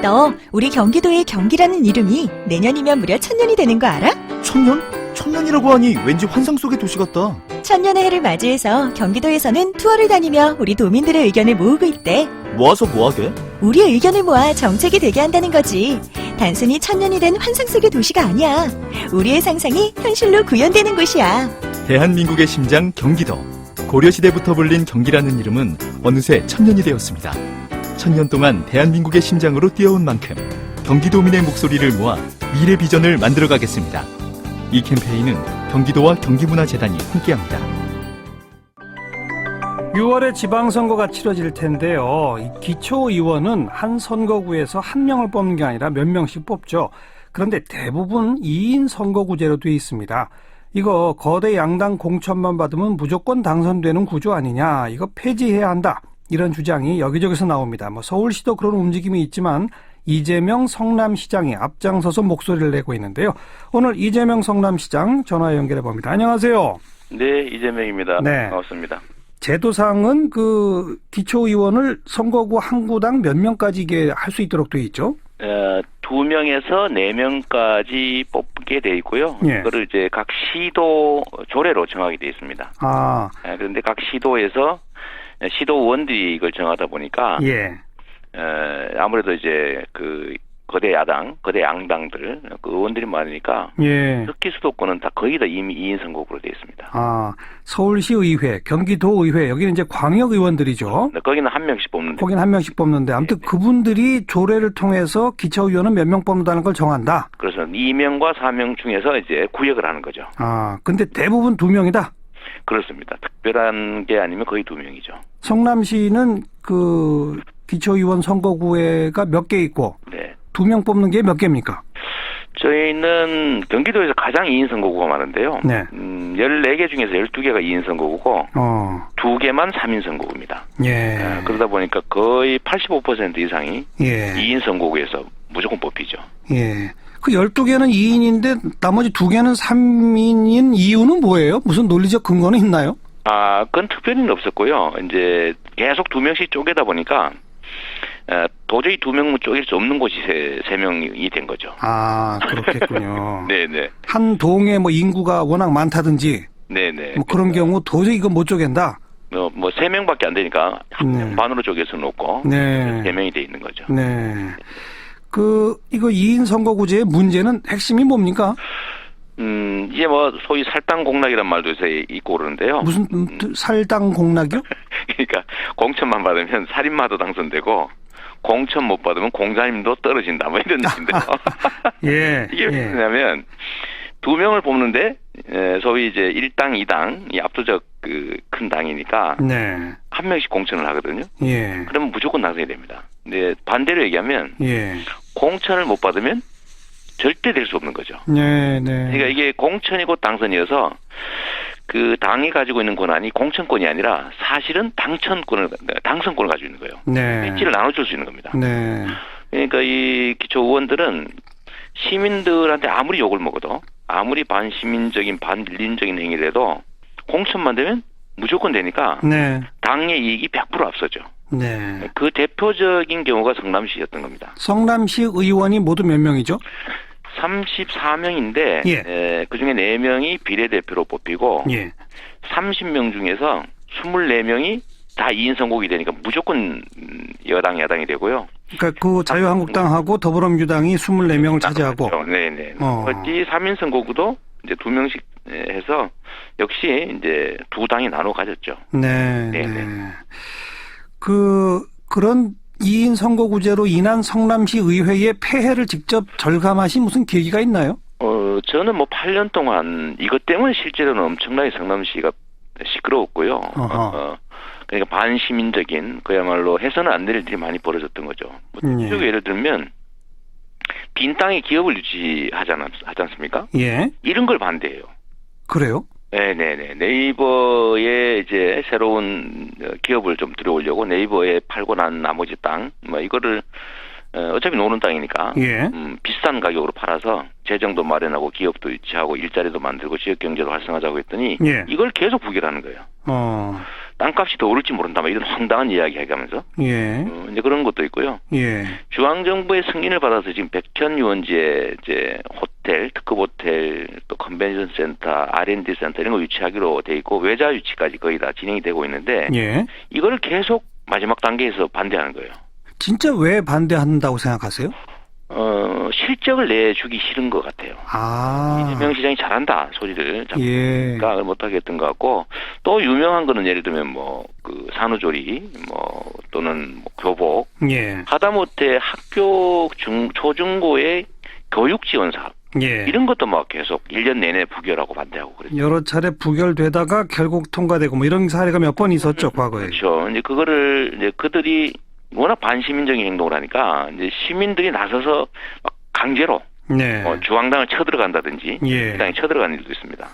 너 우리 경기도의 경기라는 이름이 내년이면 무려 1000년이 되는 거 알아? 1000년? 1000년이라고 하니 왠지 환상 속의 도시 같다. 1000년의 해를 맞이해서 경기도에서는 투어를 다니며 우리 도민들의 의견을 모으고 있대. 모아서 뭐하게? 우리의 의견을 모아 정책이 되게 한다는 거지. 단순히 1000년이 된 환상 속의 도시가 아니야. 우리의 상상이 현실로 구현되는 곳이야. 대한민국의 심장 경기도. 고려시대부터 불린 경기라는 이름은 어느새 1000년이 되었습니다. 1000년 동안 대한민국의 심장으로 뛰어온 만큼 경기도민의 목소리를 모아 미래 비전을 만들어가겠습니다. 이 캠페인은 경기도와 경기문화재단이 함께합니다. 6월에 지방선거가 치러질 텐데요. 이 기초의원은 한 선거구에서 한 명을 뽑는 게 아니라 몇 명씩 뽑죠. 그런데 대부분 2인 선거구제로 되어 있습니다. 이거 거대 양당 공천만 받으면 무조건 당선되는 구조 아니냐, 이거 폐지해야 한다, 이런 주장이 여기저기서 나옵니다. 서울시도 그런 움직임이 있지만 이재명 성남시장이 앞장서서 목소리를 내고 있는데요. 오늘 이재명 성남시장 전화 연결해 봅니다. 안녕하세요. 네, 이재명입니다. 네. 반갑습니다. 제도상은 그 기초의원을 선거구 한 구당 몇 명까지 이게 할 수 있도록 되어 있죠? 2명에서 4명까지 뽑게 돼 있고요. 예. 그거를 이제 각 시도 조례로 정하게 돼 있습니다. 아, 그런데 각 시도에서 시도의원들이 이걸 정하다 보니까 예. 아무래도 이제 그 거대 양당들 그 의원들이 많으니까 예. 특기 수도권은 다 거의 다 이미 2인 선거구로 돼 있습니다. 아, 서울시의회, 경기도의회, 여기는 이제 광역의원들이죠. 네, 거기는 한 명씩 뽑는데. 거긴 한 명씩 뽑는데, 아무튼 그분들이 조례를 통해서 기초의원은 몇 명 뽑는다는 걸 정한다. 그래서 2명과 4명 중에서 이제 구역을 하는 거죠. 아, 근데 대부분 2명이다. 그렇습니다. 특별한 게 아니면 거의 2명이죠. 성남시는 그 기초의원 선거구가 몇 개 있고, 네. 2명 뽑는 게 몇 개입니까? 저희는 경기도에서 가장 2인 선거구가 많은데요. 네. 14개 중에서 12개가 2인 선거구고 2개만 3인 선거구입니다. 예. 그러다 보니까 거의 85% 이상이 예. 2인 선거구에서 무조건 뽑히죠. 예. 그 12개는 2인인데 나머지 2개는 3인인 이유는 뭐예요? 무슨 논리적 근거는 있나요? 그건 특별히는 없었고요. 이제 계속 2명씩 쪼개다 보니까 도저히 2명 쪼갤 수 없는 곳이 3명이 된 거죠. 아, 그렇겠군요. 네네. 한 동에 뭐 인구가 워낙 많다든지 네네. 뭐 그런 경우 도저히 이거 못 쪼갠다. 뭐 3명밖에 안 되니까 한 명 네. 반으로 쪼갤 수는 없고 네. 3명이 돼 있는 거죠. 네. 이거 2인 선거구제의 문제는 핵심이 뭡니까? 이제 뭐 소위 살당공락이란 말도 요새 있고 그러는데요. 무슨 살당공락이요? 그러니까 공천만 받으면 살인마도 당선되고 공천 못 받으면 공자님도 떨어진다, 뭐 이런 얘기인데요. 예. 이게 뭐냐면 2명을 뽑는데 소위 이제 1당, 2당이 압도적 그 큰 당이니까 네. 한 명씩 공천을 하거든요. 예. 그러면 무조건 당선이 됩니다. 근데 반대로 얘기하면 예. 공천을 못 받으면 절대 될 수 없는 거죠. 네, 네. 그러니까 이게 공천이고 당선이어서 그 당이 가지고 있는 권한이 공천권이 아니라 사실은 당선권을 가지고 있는 거예요. 네. 배지를 나눠줄 수 있는 겁니다. 네. 그러니까 이 기초 의원들은 시민들한테 아무리 욕을 먹어도 아무리 반시민적인 반인린적인 행위를 해도 공천만 되면 무조건 되니까 네. 당의 이익이 100% 앞서죠. 네. 그 대표적인 경우가 성남시였던 겁니다. 성남시 의원이 모두 몇 명이죠? 34명인데 예. 그중에 4명이 비례대표로 뽑히고 예. 30명 중에서 24명이 다 2인 선거구이 되니까 무조건 여당, 야당이 되고요. 그러니까 그 자유한국당하고 더불어민주당이 24명을 차지하고. 네네. 이 3인 선거구도 이제 2명씩 해서 역시 이제 두 당이 나눠 가졌죠. 네. 네네. 네. 그런 2인 선거구제로 인한 성남시 의회의 폐해를 직접 절감하신 무슨 계기가 있나요? 저는 뭐 8년 동안 이것 때문에 실제로는 엄청나게 성남시가 시끄러웠고요. 그러니까 반시민적인 그야말로 해서는 안 될 일이 많이 벌어졌던 거죠. 예를 들면 빈 땅에 기업을 유치하지 않습니까? 예. 이런 걸 반대해요. 그래요? 네네네. 네이버에 이제 새로운 기업을 좀 들여오려고 네이버에 팔고 난 나머지 땅, 뭐 이거를 어차피 노는 땅이니까 예. 비싼 가격으로 팔아서 재정도 마련하고 기업도 유치하고 일자리도 만들고 지역 경제도 활성화하자고 했더니 예. 이걸 계속 부결하는 거예요. 땅값이 더 오를지 모른다. 막 이런 황당한 이야기 해가면서. 예. 이제 그런 것도 있고요. 예. 중앙정부의 승인을 받아서 지금 백현 유원지에 이제 호텔, 특급 호텔, 또 컨벤션 센터, R&D 센터 이런 거 유치하기로 돼 있고 외자 유치까지 거의 다 진행이 되고 있는데 예. 이걸 계속 마지막 단계에서 반대하는 거예요. 진짜 왜 반대한다고 생각하세요? 실적을 내주기 싫은 것 같아요. 아. 이재명 시장이 잘한다 소리를 자꾸 예. 못하겠던 것 같고 또 유명한 거는 예를 들면 뭐 그 산후조리 뭐 또는 뭐 교복 예. 하다못해 학교 초중고의 교육 지원 사업 예. 이런 것도 막 계속 1년 내내 부결하고 반대하고 그랬죠. 여러 차례 부결되다가 결국 통과되고 뭐 이런 사례가 몇 번 있었죠, 과거에. 그렇죠. 이제 그거를 이제 그들이 워낙 반시민적인 행동을 하니까 이제 시민들이 나서서 막 강제로 네. 중앙당을 쳐들어간다든지 예. 당에 쳐들어간 일도 있습니다.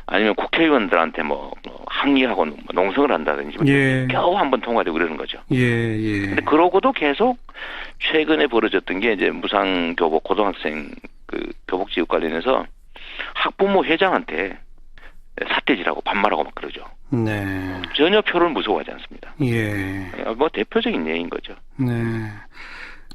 아니면 국회의원들한테 뭐 항의하고 농성을 한다든지 예. 겨우 한번 통과되고 그러는 거죠. 예, 예. 근데 그러고도 계속 최근에 벌어졌던 게 이제 무상교복 고등학생 그 교복지급 관련해서 학부모 회장한테 사태질하고 반말하고 막 그러죠. 네. 전혀 표를 무서워하지 않습니다. 예. 뭐 대표적인 예인 거죠. 네.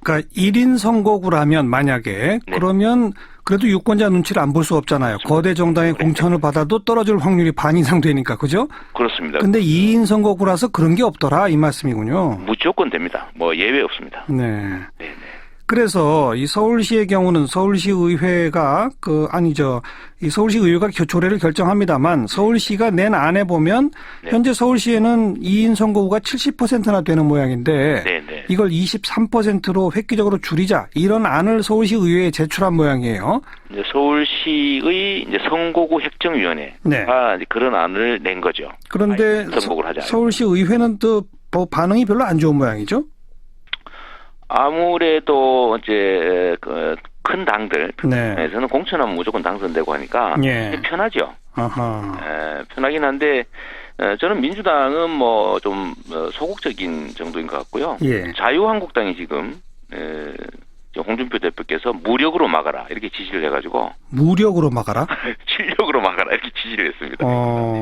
그러니까 1인 선거구라면 만약에 네. 그러면 그래도 유권자 눈치를 안 볼 수 없잖아요. 거대 정당의 공천을 받아도 떨어질 확률이 반 이상 되니까. 그죠? 그렇습니다. 근데 2인 선거구라서 그런 게 없더라 이 말씀이군요. 무조건 됩니다. 뭐 예외 없습니다. 네. 네네. 그래서 이 서울시의 경우는 서울시 의회가 이 서울시 의회가 조례를 결정합니다만 서울시가 낸 안에 보면 네. 현재 서울시에는 2인 선거구가 70%나 되는 모양인데 네네. 이걸 23%로 획기적으로 줄이자 이런 안을 서울시 의회에 제출한 모양이에요. 이제 서울시의 이제 선거구 획정위원회가 네. 이제 그런 안을 낸 거죠. 그런데 선거구를 하자. 서울시 의회는 또 반응이 별로 안 좋은 모양이죠. 아무래도 이제 그 큰 당들에서는 네. 공천하면 무조건 당선되고 하니까 예. 편하죠. 아하. 편하긴 한데 저는 민주당은 뭐 좀 소극적인 정도인 것 같고요. 예. 자유한국당이 지금 홍준표 대표께서 무력으로 막아라 이렇게 지시를 해가지고 무력으로 막아라. 실력으로 막아라 이렇게 지시를 했습니다.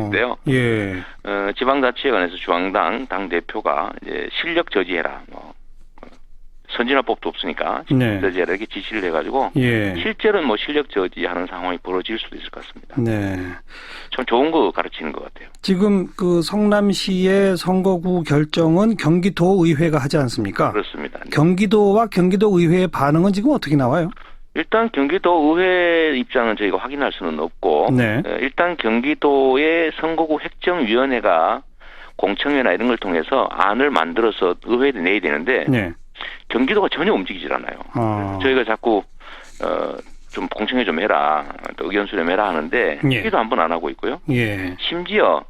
인데요. 예. 지방자치에 관해서 중앙당 당 대표가 이제 실력 저지해라. 뭐 선진화법도 없으니까 네. 저지해라 이렇게 지시를 해가지고 예. 실제로는 뭐 실력 저지하는 상황이 벌어질 수도 있을 것 같습니다. 네. 참 좋은 거 가르치는 것 같아요. 지금 그 성남시의 선거구 결정은 경기도 의회가 하지 않습니까? 그렇습니다. 경기도와 경기도 의회의 반응은 지금 어떻게 나와요? 일단 경기도 의회 입장은 저희가 확인할 수는 없고 네. 일단 경기도의 선거구 획정위원회가 공청회나 이런 걸 통해서 안을 만들어서 의회에 내야 되는데 네. 경기도가 전혀 움직이질 않아요. 저희가 자꾸 좀 공청회 좀 해라, 또 의견 수렴해라 하는데 예. 이도 한 번 안 하고 있고요. 예. 심지어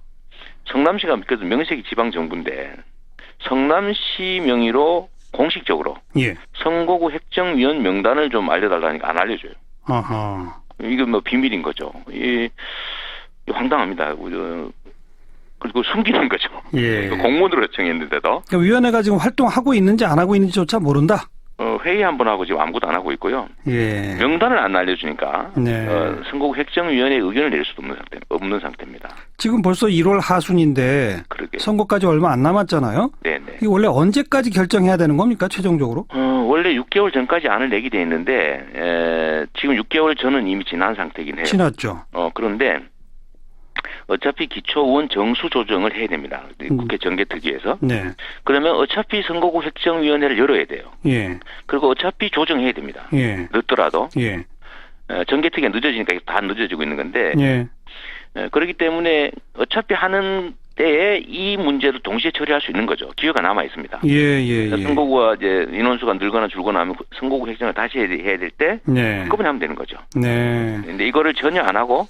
성남시가 그래도 명색이 지방 정부인데 성남시 명의로 공식적으로 예. 선거구 획정위원 명단을 좀 알려달라니까 안 알려줘요. 아하. 이거 뭐 비밀인 거죠. 황당합니다. 그리고 숨기는 거죠. 예. 공문으로 요청했는데도 그러니까 위원회가 지금 활동하고 있는지 안 하고 있는지조차 모른다. 회의 한 번 하고 지금 아무것도 안 하고 있고요. 예. 명단을 안 알려주니까 네. 선거구 획정위원회의 의견을 낼 수도 없는 상태입니다. 지금 벌써 1월 하순인데 그러게. 선거까지 얼마 안 남았잖아요. 네네. 이게 원래 언제까지 결정해야 되는 겁니까 최종적으로? 원래 6개월 전까지 안을 내게 돼 있는데 지금 6개월 전은 이미 지난 상태긴 해요. 지났죠. 그런데 어차피 기초의원 정수 조정을 해야 됩니다. 국회 정개특위에서. 네. 그러면 어차피 선거구 획정위원회를 열어야 돼요. 예. 그리고 어차피 조정해야 됩니다. 예. 늦더라도. 예. 정개특위가 늦어지니까 다 늦어지고 있는 건데. 예. 그렇기 때문에 어차피 하는 때에 이 문제도 동시에 처리할 수 있는 거죠. 기회가 남아 있습니다. 예. 선거구가 이제 인원수가 늘거나 줄거나 하면 선거구 획정을 다시 해야 될 때 네. 한꺼번에 하면 되는 거죠. 네. 근데 이거를 전혀 안 하고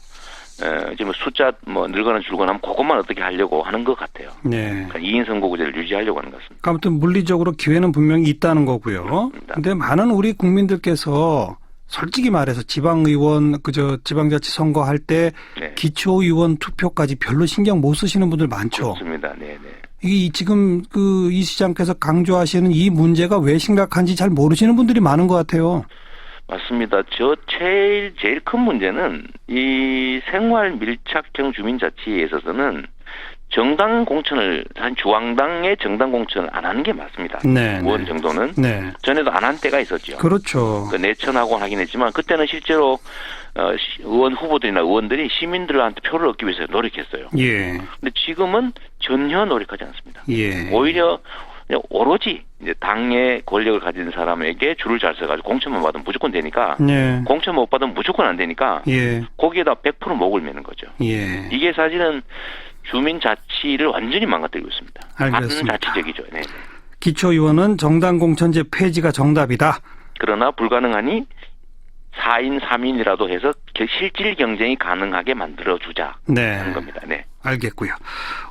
이제 뭐 숫자 뭐 늘거나 줄거나 하면 그것만 어떻게 하려고 하는 것 같아요. 네. 그러니까 2인 선거구제를 유지하려고 하는 것 같습니다. 아무튼 물리적으로 기회는 분명히 있다는 거고요. 근데 많은 우리 국민들께서 솔직히 말해서 지방의원 지방자치 선거할 때 네. 기초의원 투표까지 별로 신경 못 쓰시는 분들 많죠. 그렇습니다. 네네. 이 지금 이 시장께서 강조하시는 이 문제가 왜 심각한지 잘 모르시는 분들이 많은 것 같아요. 맞습니다. 제일 큰 문제는 이 생활 밀착형 주민자치에 있어서는 정당 공천을 한 중앙당의 정당 공천을 안 하는 게 맞습니다. 네, 의원 네. 정도는 네. 전에도 안 한 때가 있었죠. 그렇죠. 그 내천하고 하긴 했지만 그때는 실제로 의원 후보들이나 의원들이 시민들한테 표를 얻기 위해서 노력했어요. 예. 근데 지금은 전혀 노력하지 않습니다. 예. 오히려 그냥 오로지 이제 당의 권력을 가진 사람에게 줄을 잘 서가지고 공천만 받으면 무조건 되니까 네. 공천 못 받으면 무조건 안 되니까 예. 거기에다 100% 목을 매는 거죠. 예. 이게 사실은 주민 자치를 완전히 망가뜨리고 있습니다. 알겠습니다. 반자치적이죠. 네. 기초의원은 정당 공천제 폐지가 정답이다. 그러나 불가능하니 4인 3인이라도 해서 실질 경쟁이 가능하게 만들어주자 네. 하는 겁니다. 네. 알겠고요.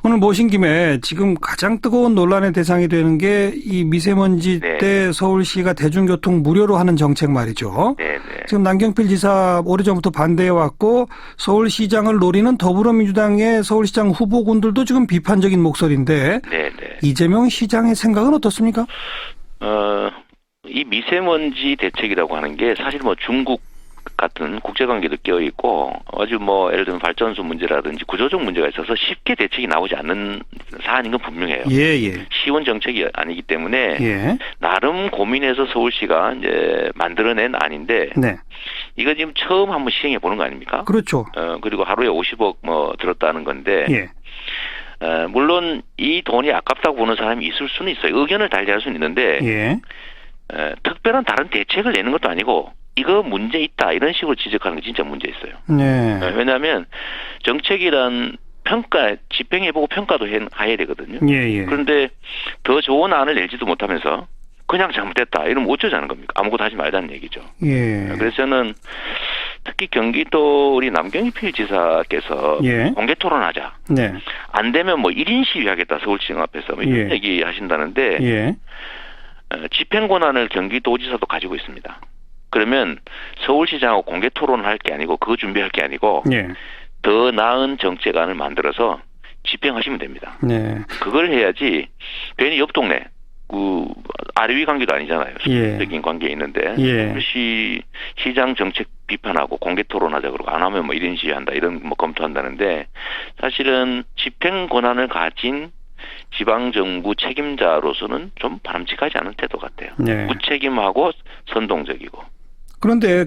오늘 모신 김에 지금 가장 뜨거운 논란의 대상이 되는 게 이 미세먼지 네. 때 서울시가 대중교통 무료로 하는 정책 말이죠. 네, 네. 지금 남경필 지사 오래전부터 반대해왔고 서울시장을 노리는 더불어민주당의 서울시장 후보군들도 지금 비판적인 목소리인데 네, 네. 이재명 시장의 생각은 어떻습니까? 이 미세먼지 대책이라고 하는 게 사실 뭐 중국 같은 국제관계도 껴 있고 아주 뭐 예를 들면 발전소 문제라든지 구조적 문제가 있어서 쉽게 대책이 나오지 않는 사안인 건 분명해요. 예, 예. 쉬운 정책이 아니기 때문에 예. 나름 고민해서 서울시가 이제 만들어낸 안인데 네. 이거 지금 처음 한번 시행해 보는 거 아닙니까? 그렇죠. 그리고 하루에 50억 뭐 들었다는 건데 예. 물론 이 돈이 아깝다고 보는 사람이 있을 수는 있어요. 의견을 달리할 수는 있는데 예. 특별한 다른 대책을 내는 것도 아니고 이거 문제 있다 이런 식으로 지적하는 게 진짜 문제 있어요. 네. 왜냐하면 정책이란 평가 집행해보고 평가도 해야 되거든요. 예, 예. 그런데 더 좋은 안을 내지도 못하면서 그냥 잘못됐다 이러면 어쩌자는 겁니까? 아무것도 하지 말자는 얘기죠. 예. 그래서 저는 특히 경기도 우리 남경필 지사께서 예. 공개 토론하자. 네. 안 되면 뭐 1인 시위하겠다 서울시청 앞에서 뭐 이런 예. 얘기 하신다는데 예. 집행 권한을 경기도지사도 가지고 있습니다. 그러면 서울시장하고 공개 토론을 할 게 아니고 그거 준비할 게 아니고 예. 더 나은 정책안을 만들어서 집행하시면 됩니다. 네. 그걸 해야지 괜히 옆 동네 아래 위 관계도 아니잖아요. 예. 수직적인 관계에 있는데 예. 시장 정책 비판하고 공개 토론하자 그러고 안 하면 뭐 이런 시위한다 이런 뭐 검토한다는데 사실은 집행 권한을 가진 지방정부 책임자로서는 좀 바람직하지 않은 태도 같아요. 네. 무책임하고 선동적이고. 그런데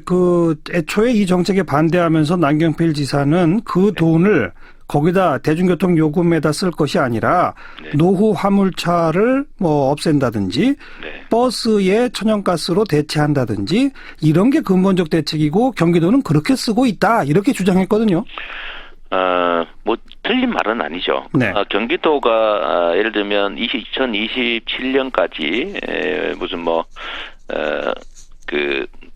애초에 이 정책에 반대하면서 남경필 지사는 그 돈을 거기다 대중교통 요금에다 쓸 것이 아니라 네. 노후 화물차를 뭐 없앤다든지 네. 버스에 천연가스로 대체한다든지 이런 게 근본적 대책이고 경기도는 그렇게 쓰고 있다 이렇게 주장했거든요. 뭐 틀린 말은 아니죠. 네. 경기도가 예를 들면 2027년까지 무슨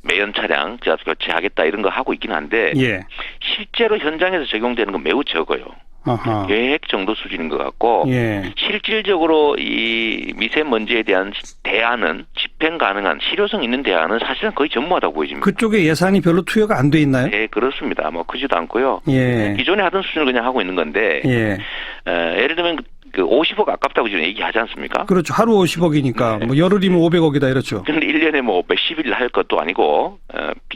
매연 차량 교체하겠다 이런 거 하고 있긴 한데 예. 실제로 현장에서 적용되는 건 매우 적어요. 아하. 계획 정도 수준인 것 같고 예. 실질적으로 이 미세먼지에 대한 대안은 집행 가능한 실효성 있는 대안은 사실은 거의 전무하다고 보여집니다. 그쪽에 예산이 별로 투여가 안 돼 있나요? 네, 그렇습니다. 뭐 크지도 않고요. 예. 기존에 하던 수준을 그냥 하고 있는 건데 예. 예를 들면 그 50억 아깝다고 지금 얘기하지 않습니까? 그렇죠. 하루 50억이니까 네. 뭐 열흘이면 500억이다 이렇죠. 그런데 1년에 뭐 몇십일 할 것도 아니고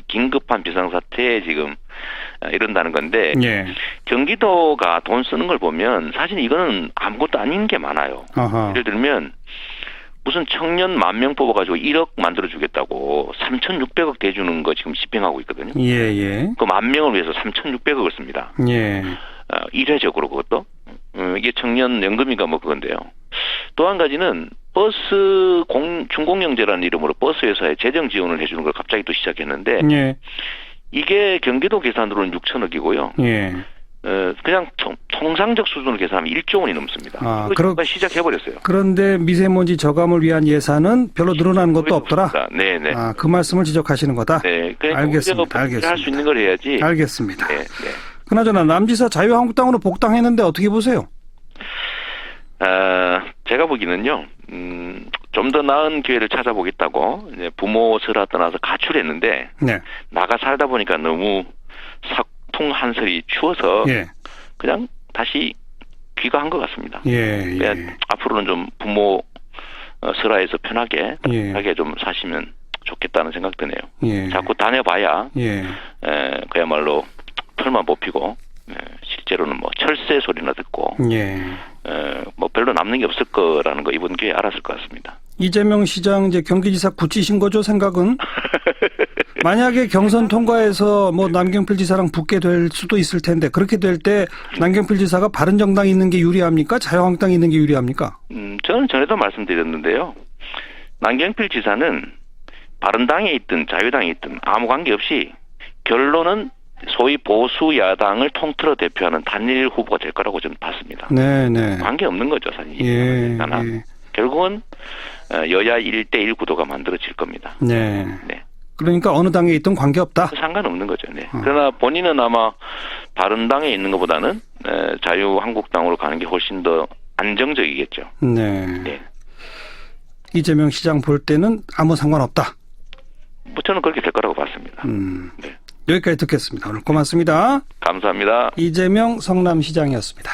긴급한 비상사태에 지금 이런다는 건데 예. 경기도가 돈 쓰는 걸 보면 사실 이거는 아무것도 아닌 게 많아요. 아하. 예를 들면 무슨 청년 10,000명 뽑아가지고 1억 만들어주겠다고 3,600억 대주는 거 지금 집행하고 있거든요. 예, 예. 그 10,000명을 위해서 3,600억을 씁니다. 예. 일회적으로 그것도. 이게 청년 연금인가 뭐 그건데요. 또 한 가지는 버스 준공영제라는 이름으로 버스 회사에 재정 지원을 해주는 걸 갑자기 또 시작했는데 예. 이게 경기도 계산으로는 6천억이고요. 예. 그냥 통상적 수준으로 계산하면 1조 원이 넘습니다. 그거 시작해버렸어요. 그런데 미세먼지 저감을 위한 예산은 별로 늘어나는 것도 없더라. 네네. 그 말씀을 지적하시는 거다. 네. 그러니까 알겠습니다. 할 수 있는 걸 해야지. 알겠습니다. 네. 네. 그나저나 남지사 자유한국당으로 복당했는데 어떻게 보세요? 제가 보기는요, 좀 더 나은 기회를 찾아보겠다고 이제 부모 설화 떠나서 가출했는데 네. 나가 살다 보니까 너무 삭통 한설이 추워서 예. 그냥 다시 귀가한 것 같습니다. 예. 그러니까 앞으로는 좀 부모 설화에서 편하게 좀 사시면 좋겠다는 생각 드네요. 예. 자꾸 다녀봐야 예. 그야말로 털만 뽑히고 실제로는 뭐 철새 소리나 듣고 예. 뭐 별로 남는 게 없을 거라는 거 이번 기회에 알았을 것 같습니다. 이재명 시장 이제 경기지사 붙이신 거죠, 생각은? 만약에 경선 통과해서 뭐 남경필 지사랑 붙게 될 수도 있을 텐데 그렇게 될 때 남경필 지사가 바른정당에 있는 게 유리합니까? 자유한국당에 있는 게 유리합니까? 저는 전에도 말씀드렸는데요. 남경필 지사는 바른당에 있든 자유당에 있든 아무 관계없이 결론은 소위 보수 야당을 통틀어 대표하는 단일 후보가 될 거라고 저는 봤습니다. 네네. 관계 없는 거죠, 사실. 예. 결국은 여야 1대1 구도가 만들어질 겁니다. 네. 네. 그러니까 어느 당에 있든 관계없다. 상관없는 거죠. 네. 그러나 본인은 아마 바른당에 있는 것보다는 자유한국당으로 가는 게 훨씬 더 안정적이겠죠. 네. 네. 이재명 시장 볼 때는 아무 상관없다. 뭐 저는 그렇게 될 거라고 봤습니다. 네. 여기까지 듣겠습니다. 오늘 고맙습니다. 감사합니다. 이재명 성남시장이었습니다.